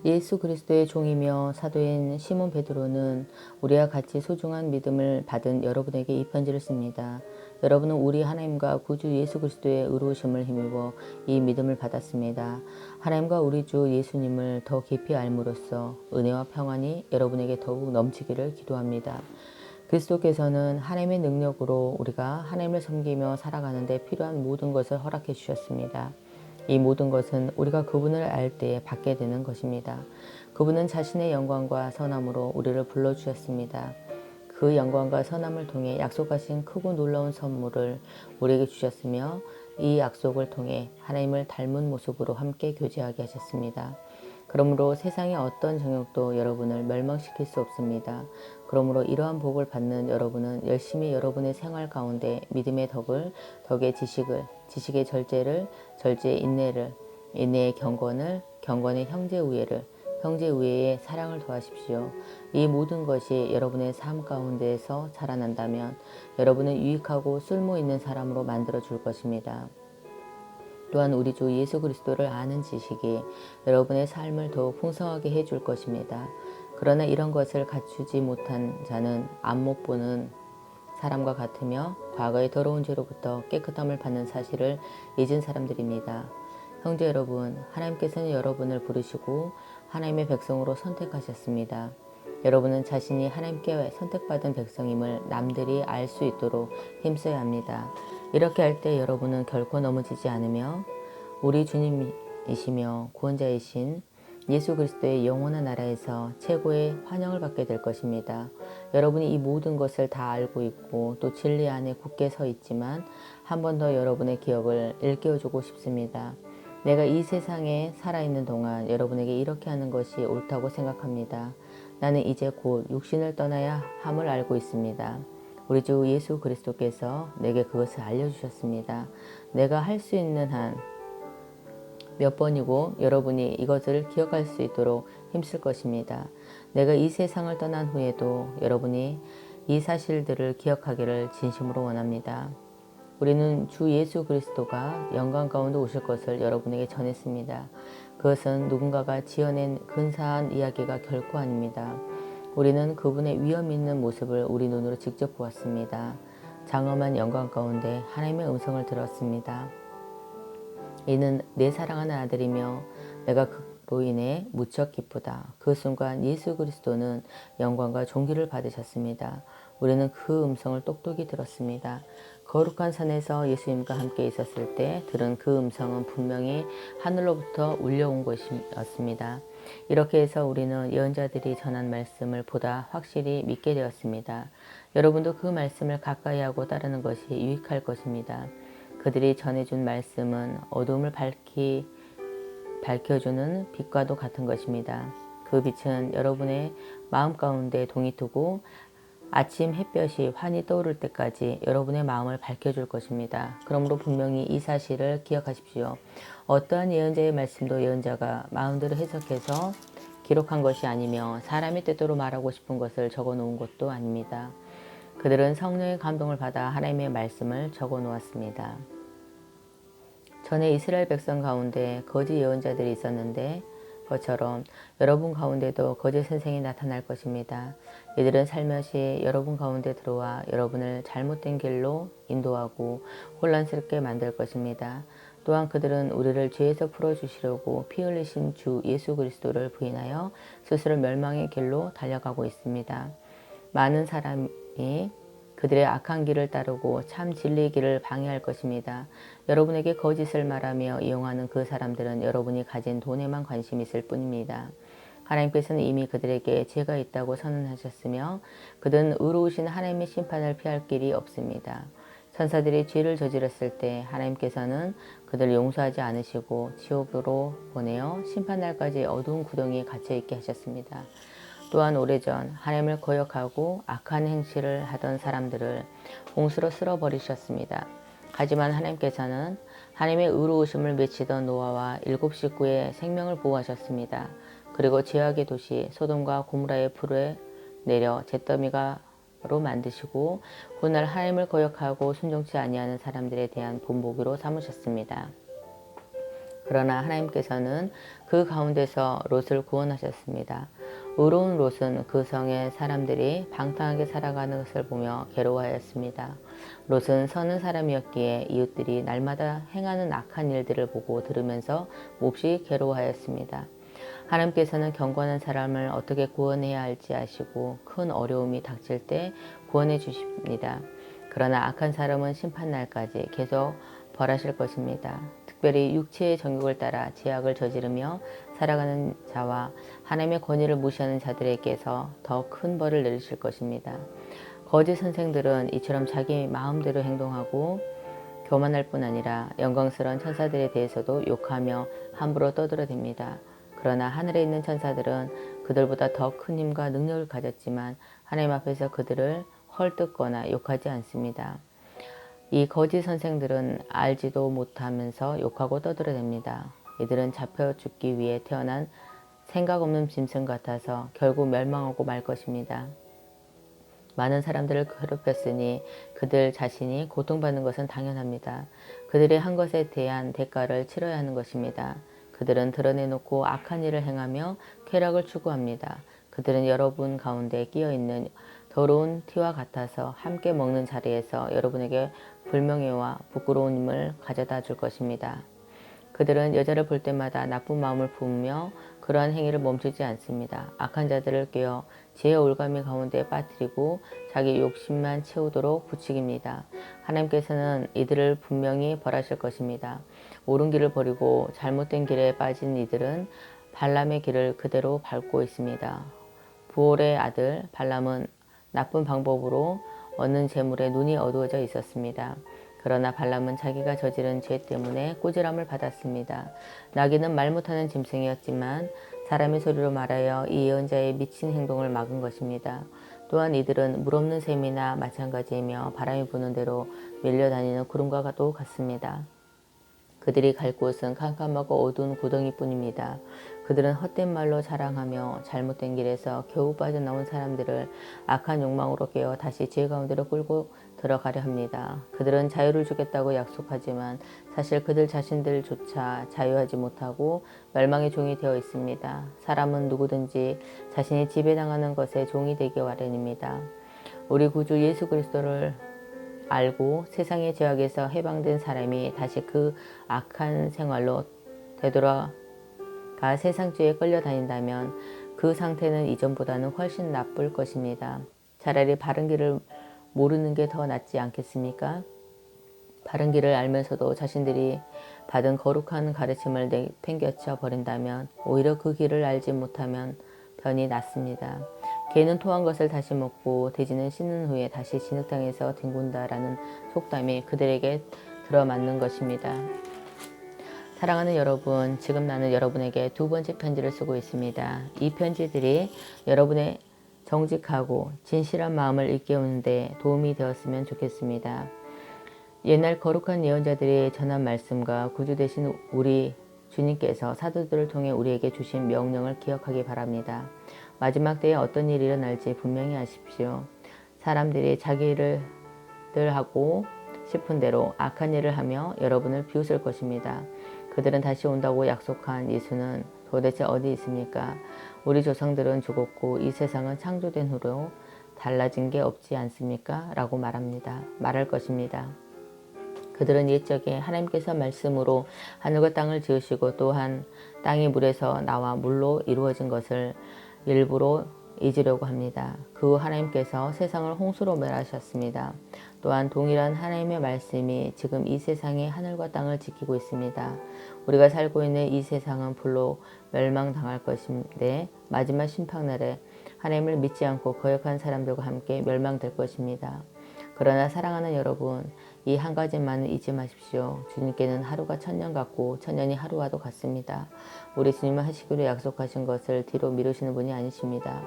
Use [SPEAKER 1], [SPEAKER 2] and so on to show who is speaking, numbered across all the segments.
[SPEAKER 1] 예수 그리스도의 종이며 사도인 시몬 베드로는 우리와 같이 소중한 믿음을 받은 여러분에게 이 편지를 씁니다. 여러분은 우리 하나님과 구주 예수 그리스도의 의로우심을 힘입어 이 믿음을 받았습니다. 하나님과 우리 주 예수님을 더 깊이 알므로써 은혜와 평안이 여러분에게 더욱 넘치기를 기도합니다. 그리스도께서는 하나님의 능력으로 우리가 하나님을 섬기며 살아가는 데 필요한 모든 것을 허락해 주셨습니다. 이 모든 것은 우리가 그분을 알 때에 받게 되는 것입니다. 그분은 자신의 영광과 선함으로 우리를 불러주셨습니다. 그 영광과 선함을 통해 약속하신 크고 놀라운 선물을 우리에게 주셨으며 이 약속을 통해 하나님을 닮은 모습으로 함께 교제하게 하셨습니다. 그러므로 세상의 어떤 정욕도 여러분을 멸망시킬 수 없습니다. 그러므로 이러한 복을 받는 여러분은 열심히 여러분의 생활 가운데 믿음의 덕을, 덕의 지식을, 지식의 절제를, 절제의 인내를, 인내의 경건을, 경건의 형제 우애를, 형제 우애의 사랑을 더하십시오. 이 모든 것이 여러분의 삶 가운데에서 자라난다면 여러분은 유익하고 쓸모 있는 사람으로 만들어 줄 것입니다. 또한 우리 주 예수 그리스도를 아는 지식이 여러분의 삶을 더욱 풍성하게 해줄 것입니다. 그러나 이런 것을 갖추지 못한 자는 안못 보는 사람과 같으며 과거의 더러운 죄로부터 깨끗함을 받는 사실을 잊은 사람들입니다. 형제 여러분, 하나님께서는 여러분을 부르시고 하나님의 백성으로 선택하셨습니다. 여러분은 자신이 하나님께 선택받은 백성임을 남들이 알 수 있도록 힘써야 합니다. 이렇게 할 때 여러분은 결코 넘어지지 않으며 우리 주님이시며 구원자이신 예수 그리스도의 영원한 나라에서 최고의 환영을 받게 될 것입니다. 여러분이 이 모든 것을 다 알고 있고 또 진리 안에 굳게 서 있지만 한 번 더 여러분의 기억을 일깨워주고 싶습니다. 내가 이 세상에 살아있는 동안 여러분에게 이렇게 하는 것이 옳다고 생각합니다. 나는 이제 곧 육신을 떠나야 함을 알고 있습니다. 우리 주 예수 그리스도께서 내게 그것을 알려주셨습니다. 내가 할 수 있는 한 몇 번이고 여러분이 이것을 기억할 수 있도록 힘쓸 것입니다. 내가 이 세상을 떠난 후에도 여러분이 이 사실들을 기억하기를 진심으로 원합니다. 우리는 주 예수 그리스도가 영광 가운데 오실 것을 여러분에게 전했습니다. 그것은 누군가가 지어낸 근사한 이야기가 결코 아닙니다. 우리는 그분의 위엄 있는 모습을 우리 눈으로 직접 보았습니다. 장엄한 영광 가운데 하나님의 음성을 들었습니다. 이는 내 사랑하는 아들이며 내가 그로 인해 무척 기쁘다. 그 순간 예수 그리스도는 영광과 존귀를 받으셨습니다. 우리는 그 음성을 똑똑히 들었습니다. 거룩한 산에서 예수님과 함께 있었을 때 들은 그 음성은 분명히 하늘로부터 울려온 것이었습니다. 이렇게 해서 우리는 예언자들이 전한 말씀을 보다 확실히 믿게 되었습니다. 여러분도 그 말씀을 가까이 하고 따르는 것이 유익할 것입니다. 그들이 전해준 말씀은 어둠을 밝혀주는 빛과도 같은 것입니다. 그 빛은 여러분의 마음 가운데 동이 트고 아침 햇볕이 환히 떠오를 때까지 여러분의 마음을 밝혀줄 것입니다. 그러므로 분명히 이 사실을 기억하십시오. 어떠한 예언자의 말씀도 예언자가 마음대로 해석해서 기록한 것이 아니며 사람의 뜻대로 말하고 싶은 것을 적어 놓은 것도 아닙니다. 그들은 성령의 감동을 받아 하나님의 말씀을 적어 놓았습니다. 전에 이스라엘 백성 가운데 거짓 예언자들이 있었는데 것처럼 여러분 가운데도 거짓 선생이 나타날 것입니다. 이들은 살며시 여러분 가운데 들어와 여러분을 잘못된 길로 인도하고 혼란스럽게 만들 것입니다. 또한 그들은 우리를 죄에서 풀어주시려고 피 흘리신 주 예수 그리스도를 부인하여 스스로 멸망의 길로 달려가고 있습니다. 많은 사람이 그들의 악한 길을 따르고 참 진리의 길을 방해할 것입니다. 여러분에게 거짓을 말하며 이용하는 그 사람들은 여러분이 가진 돈에만 관심이 있을 뿐입니다. 하나님께서는 이미 그들에게 죄가 있다고 선언하셨으며 그들은 의로우신 하나님의 심판을 피할 길이 없습니다. 천사들이 죄를 저질렀을 때 하나님께서는 그들을 용서하지 않으시고 지옥으로 보내어 심판날까지 어두운 구덩이에 갇혀있게 하셨습니다. 또한 오래전 하나님을 거역하고 악한 행실을 하던 사람들을 홍수로 쓸어버리셨습니다. 하지만 하나님께서는 하나님의 의로우심을 맺히던 노아와 7 식구의 생명을 보호하셨습니다. 그리고 죄악의 도시 소돔과 고모라의 불에 내려 잿더미가로 만드시고 훗날 하나님을 거역하고 순종치 아니하는 사람들에 대한 본보기로 삼으셨습니다. 그러나 하나님께서는 그 가운데서 롯을 구원하셨습니다. 의로운 롯은 그 성의 사람들이 방탕하게 살아가는 것을 보며 괴로워하였습니다. 롯은 선한 사람이었기에 이웃들이 날마다 행하는 악한 일들을 보고 들으면서 몹시 괴로워하였습니다. 하나님께서는 경건한 사람을 어떻게 구원해야 할지 아시고 큰 어려움이 닥칠 때 구원해 주십니다. 그러나 악한 사람은 심판날까지 계속 벌하실 것입니다. 특별히 육체의 정욕을 따라 죄악을 저지르며 살아가는 자와 하나님의 권위를 무시하는 자들에게서 더 큰 벌을 내리실 것입니다. 거짓 선생들은 이처럼 자기 마음대로 행동하고 교만할 뿐 아니라 영광스러운 천사들에 대해서도 욕하며 함부로 떠들어댑니다. 그러나 하늘에 있는 천사들은 그들보다 더 큰 힘과 능력을 가졌지만 하나님 앞에서 그들을 헐뜯거나 욕하지 않습니다. 이 거짓 선생들은 알지도 못하면서 욕하고 떠들어댑니다. 이들은 잡혀 죽기 위해 태어난 생각 없는 짐승 같아서 결국 멸망하고 말 것입니다. 많은 사람들을 괴롭혔으니 그들 자신이 고통받는 것은 당연합니다. 그들이 한 것에 대한 대가를 치러야 하는 것입니다. 그들은 드러내놓고 악한 일을 행하며 쾌락을 추구합니다. 그들은 여러분 가운데 끼어있는 더러운 티와 같아서 함께 먹는 자리에서 여러분에게 불명예와 부끄러움을 가져다 줄 것입니다. 그들은 여자를 볼 때마다 나쁜 마음을 품으며 그러한 행위를 멈추지 않습니다. 악한 자들을 꿰어 지혜의 올가미 가운데 빠뜨리고 자기 욕심만 채우도록 부추깁니다. 하나님께서는 이들을 분명히 벌하실 것입니다. 옳은 길을 버리고 잘못된 길에 빠진 이들은 발람의 길을 그대로 밟고 있습니다. 부올의 아들 발람은 나쁜 방법으로 얻는 재물에 눈이 어두워져 있었습니다. 그러나 발람은 자기가 저지른 죄 때문에 꾸지람을 받았습니다. 나귀는 말 못하는 짐승이었지만 사람의 소리로 말하여 이 예언자의 미친 행동을 막은 것입니다. 또한 이들은 물 없는 샘이나 마찬가지이며 바람이 부는 대로 밀려다니는 구름과도 같습니다. 그들이 갈 곳은 캄캄하고 어두운 구덩이뿐입니다. 그들은 헛된 말로 자랑하며 잘못된 길에서 겨우 빠져나온 사람들을 악한 욕망으로 깨어 다시 죄 가운데로 끌고 들어가려 합니다. 그들은 자유를 주겠다고 약속하지만 사실 그들 자신들조차 자유하지 못하고 멸망의 종이 되어 있습니다. 사람은 누구든지 자신이 지배당하는 것에 종이 되기 마련입니다. 우리 구주 예수 그리스도를 알고 세상의 죄악에서 해방된 사람이 다시 그 악한 생활로 되돌아가 세상죄에 끌려다닌다면 그 상태는 이전보다는 훨씬 나쁠 것입니다. 차라리 바른 길을 모르는 게 더 낫지 않겠습니까? 바른 길을 알면서도 자신들이 받은 거룩한 가르침을 내팽개쳐 버린다면 오히려 그 길을 알지 못하면 편히 낫습니다. 개는 토한 것을 다시 먹고 돼지는 씻는 후에 다시 진흙탕에서 뒹군다라는 속담이 그들에게 들어맞는 것입니다. 사랑하는 여러분, 지금 나는 여러분에게 두 번째 편지를 쓰고 있습니다. 이 편지들이 여러분의 정직하고 진실한 마음을 일깨우는 데 도움이 되었으면 좋겠습니다. 옛날 거룩한 예언자들이 전한 말씀과 구주 되신 우리 주님께서 사도들을 통해 우리에게 주신 명령을 기억하기 바랍니다. 마지막 때에 어떤 일이 일어날지 분명히 아십시오. 사람들이 자기 일을 하고 싶은 대로 악한 일을 하며 여러분을 비웃을 것입니다. 그들은 다시 온다고 약속한 예수는 도대체 어디 있습니까? 우리 조상들은 죽었고 이 세상은 창조된 후로 달라진 게 없지 않습니까? 라고 말할 것입니다. 그들은 옛적에 하나님께서 말씀으로 하늘과 땅을 지으시고 또한 땅이 물에서 나와 물로 이루어진 것을 일부러 잊으려고 합니다. 그 후 하나님께서 세상을 홍수로 멸하셨습니다. 또한 동일한 하나님의 말씀이 지금 이 세상의 하늘과 땅을 지키고 있습니다. 우리가 살고 있는 이 세상은 불로 멸망당할 것인데 마지막 심판날에 하나님을 믿지 않고 거역한 사람들과 함께 멸망될 것입니다. 그러나 사랑하는 여러분, 이 한 가지만은 잊지 마십시오. 주님께는 하루가 천년 같고 천년이 하루와도 같습니다. 우리 주님은 하시기로 약속하신 것을 뒤로 미루시는 분이 아니십니다.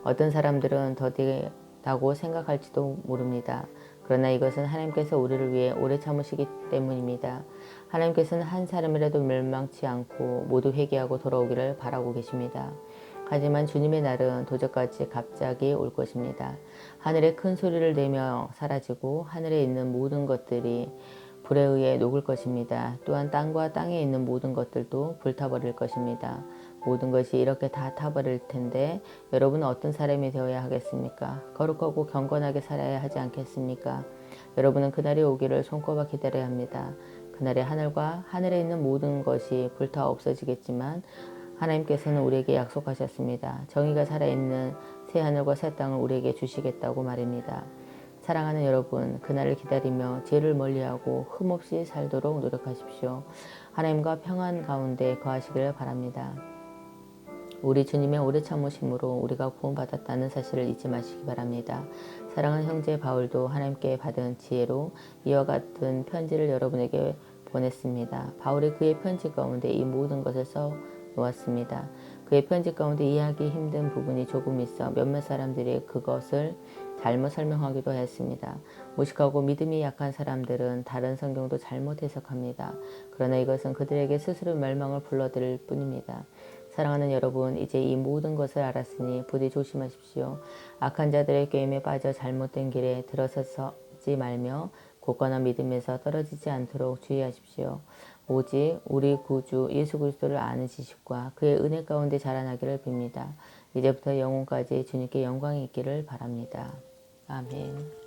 [SPEAKER 1] 어떤 사람들은 더디다고 생각할지도 모릅니다. 그러나 이것은 하나님께서 우리를 위해 오래 참으시기 때문입니다. 하나님께서는 한 사람이라도 멸망치 않고 모두 회개하고 돌아오기를 바라고 계십니다. 하지만 주님의 날은 도적같이 갑자기 올 것입니다. 하늘에 큰 소리를 내며 사라지고 하늘에 있는 모든 것들이 불에 의해 녹을 것입니다. 또한 땅과 땅에 있는 모든 것들도 불타버릴 것입니다. 모든 것이 이렇게 다 타버릴 텐데 여러분은 어떤 사람이 되어야 하겠습니까? 거룩하고 경건하게 살아야 하지 않겠습니까? 여러분은 그날이 오기를 손꼽아 기다려야 합니다. 그날에 하늘과 하늘에 있는 모든 것이 불타 없어지겠지만 하나님께서는 우리에게 약속하셨습니다. 정의가 살아있는 새 하늘과 새 땅을 우리에게 주시겠다고 말입니다. 사랑하는 여러분, 그날을 기다리며 죄를 멀리하고 흠없이 살도록 노력하십시오. 하나님과 평안 가운데 거하시기를 바랍니다. 우리 주님의 오래 참으심으로 우리가 구원받았다는 사실을 잊지 마시기 바랍니다. 사랑하는 형제 바울도 하나님께 받은 지혜로 이와 같은 편지를 여러분에게 보냈습니다. 바울이 그의 편지 가운데 이 모든 것을 써 놓았습니다. 그의 편지 가운데 이해하기 힘든 부분이 조금 있어 몇몇 사람들이 그것을 잘못 설명하기도 했습니다. 무식하고 믿음이 약한 사람들은 다른 성경도 잘못 해석합니다. 그러나 이것은 그들에게 스스로 멸망을 불러들일 뿐입니다. 사랑하는 여러분, 이제 이 모든 것을 알았으니 부디 조심하십시오. 악한 자들의 게임에 빠져 잘못된 길에 들어서지 말며 굳건한 믿음에서 떨어지지 않도록 주의하십시오. 오직 우리 구주 예수 그리스도를 아는 지식과 그의 은혜 가운데 자라나기를 빕니다. 이제부터 영혼까지 주님께 영광이 있기를 바랍니다. 아멘.